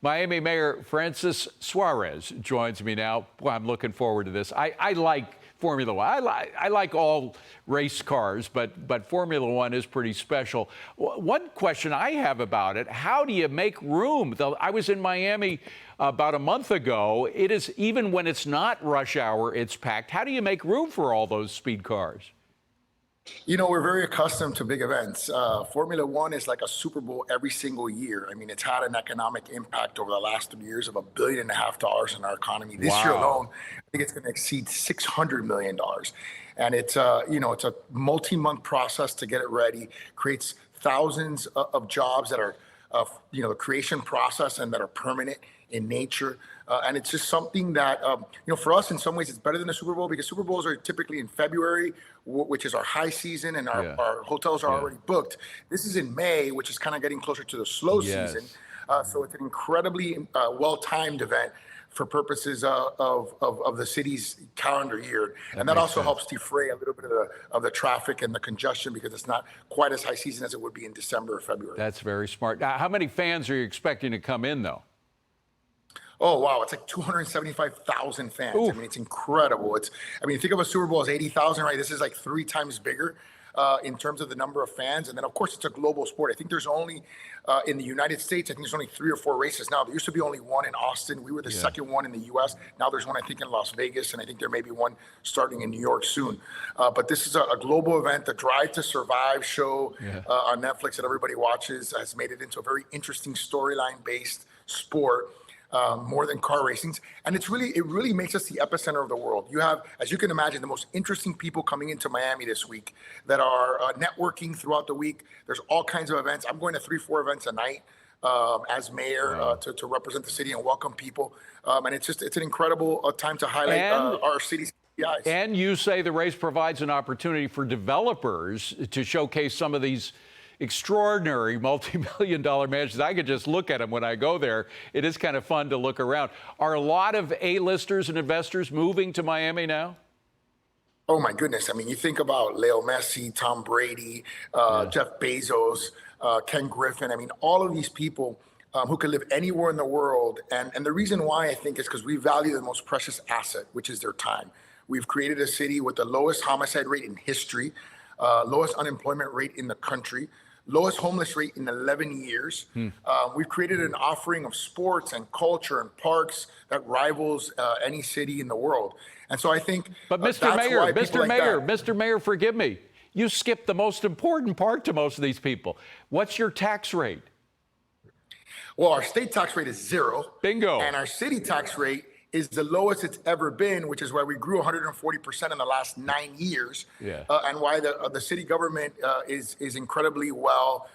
Miami Mayor Francis Suarez joins me now. Boy, I'm looking forward to this. I like Formula One. I like all race cars, but Formula One is pretty special. One question I have about it, how do you make room? I was in Miami about a month ago. It is, even when it's not rush hour, it's packed. How do you make room for all those speed cars? You know, we're very accustomed to big events. Formula One is like a Super Bowl every single year. I mean, it's had an economic impact over the last 3 years of $1.5 billion in our economy. This year alone, I think it's going to exceed $600 million. And it's, it's a multi-month process to get it ready, creates thousands of jobs that are, the creation process and that are permanent in nature. And it's just something that, for us, in some ways, it's better than a Super Bowl because Super Bowls are typically in February, which is our high season, and our hotels are already booked. This is in May, which is kind of getting closer to the slow season. So it's an incredibly well-timed event for purposes of the city's calendar year. And that also helps defray a little bit of the traffic and the congestion because it's not quite as high season as it would be in December or February. That's very smart. Now, how many fans are you expecting to come in, though? Oh, wow. It's like 275,000 fans. Ooh. I mean, it's incredible. Think of a Super Bowl as 80,000, right? This is like 3 times bigger in terms of the number of fans. And then, of course, it's a global sport. I think there's only, in the United States, I think there's only 3 or 4 races now. There used to be only one in Austin. We were the second one in the U.S. Now there's one, I think, in Las Vegas. And I think there may be one starting in New York soon. But this is a global event. The Drive to Survive show on Netflix that everybody watches has made it into a very interesting storyline-based sport. More than car racings. And it really makes us the epicenter of the world. You have, as you can imagine, the most interesting people coming into Miami this week that are networking throughout the week. There's all kinds of events. I'm going to 3-4 events a night as mayor to represent the city and welcome people. And it's an incredible time to highlight our city's KPIs. And you say the race provides an opportunity for developers to showcase some of these extraordinary multi-million-dollar mansions. I could just look at them when I go there. It is kind of fun to look around. Are a lot of A-listers and investors moving to Miami now? Oh, my goodness. I mean, you think about Leo Messi, Tom Brady, Jeff Bezos, Ken Griffin. I mean, all of these people who could live anywhere in the world. And the reason why, I think, is because we value the most precious asset, which is their time. We've created a city with the lowest homicide rate in history, lowest unemployment rate in the country, lowest homeless rate in 11 years. We've created an offering of sports and culture and parks that rivals any city in the world. And so I think But Mr. Mayor, forgive me. You skipped the most important part to most of these people. What's your tax rate? Well, our state tax rate is 0. Bingo. And our city tax rate is the lowest it's ever been, which is why we grew 140% in the last 9 years, and why the city government is incredibly well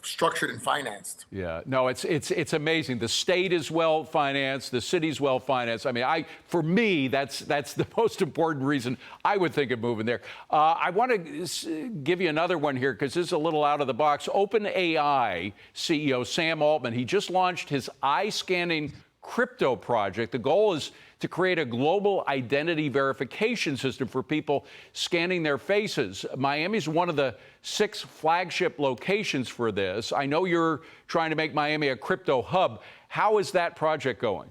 structured and financed. Yeah, no, it's amazing. The state is well financed. The city's well financed. I mean, for me, that's the most important reason I would think of moving there. I want to give you another one here because this is a little out of the box. OpenAI CEO Sam Altman, he just launched his eye scanning crypto project. The goal is to create a global identity verification system for people scanning their faces. Miami's one of the 6 flagship locations for this. I know you're trying to make Miami a crypto hub. How is that project going?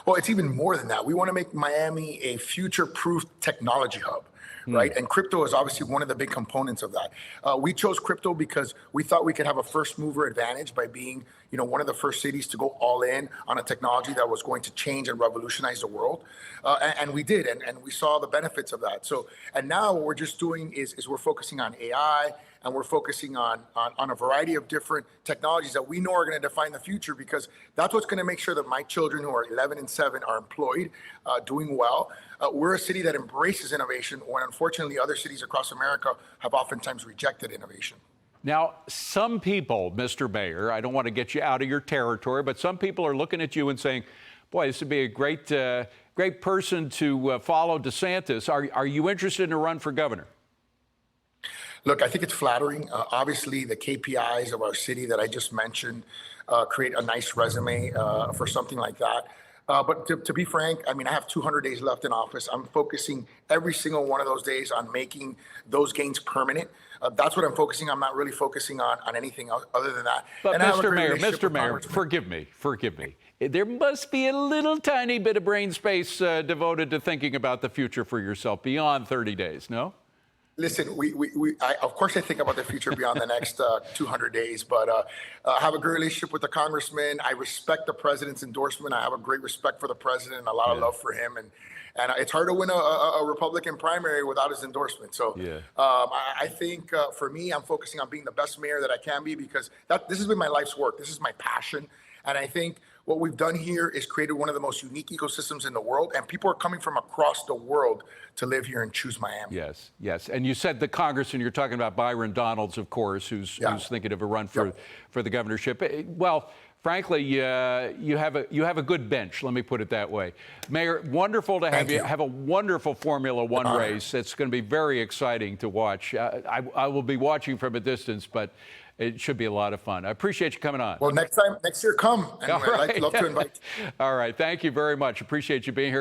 Well, it's even more than that. We want to make Miami a future-proof technology hub. Right. And crypto is obviously one of the big components of that. We chose crypto because we thought we could have a first mover advantage by being, one of the first cities to go all in on a technology that was going to change and revolutionize the world. And we did. And we saw the benefits of that. And now what we're just doing is we're focusing on AI, and we're focusing on a variety of different technologies that we know are going to define the future, because that's what's going to make sure that my children who are 11 and 7 are employed, doing well. We're a city that embraces innovation when, unfortunately, other cities across America have oftentimes rejected innovation. Now, some people, Mr. Mayor, I don't want to get you out of your territory, but some people are looking at you and saying, boy, this would be a great person to follow DeSantis. Are you interested in a run for governor? Look, I think it's flattering. Obviously, the KPIs of our city that I just mentioned create a nice resume for something like that. But to be frank, I mean, I have 200 days left in office. I'm focusing every single one of those days on making those gains permanent. That's what I'm focusing. I'm not really focusing on anything else other than that. But and I have a Mr. great Mayor, relationship Mr. with Mayor, Congressman. forgive me. There must be a little tiny bit of brain space devoted to thinking about the future for yourself beyond 30 days, no? Listen, of course I think about the future beyond the next 200 days, but I have a great relationship with the congressman. I respect the president's endorsement. I have a great respect for the president and a lot of love for him. And it's hard to win a Republican primary without his endorsement. So I think for me, I'm focusing on being the best mayor that I can be, because this has been my life's work. This is my passion. And I think what we've done here is created one of the most unique ecosystems in the world, and people are coming from across the world to live here and choose Miami. Yes, yes. And you said the congressman, you're talking about Byron Donalds, of course, who's thinking of a run for the governorship. Well, frankly, you have a good bench. Let me put it that way. Mayor, wonderful to have you. Have a wonderful Formula One race. It's going to be very exciting to watch. I will be watching from a distance, but it should be a lot of fun. I appreciate you coming on. Well, next year, come. And I'd love to invite you. All right. Thank you very much. Appreciate you being here.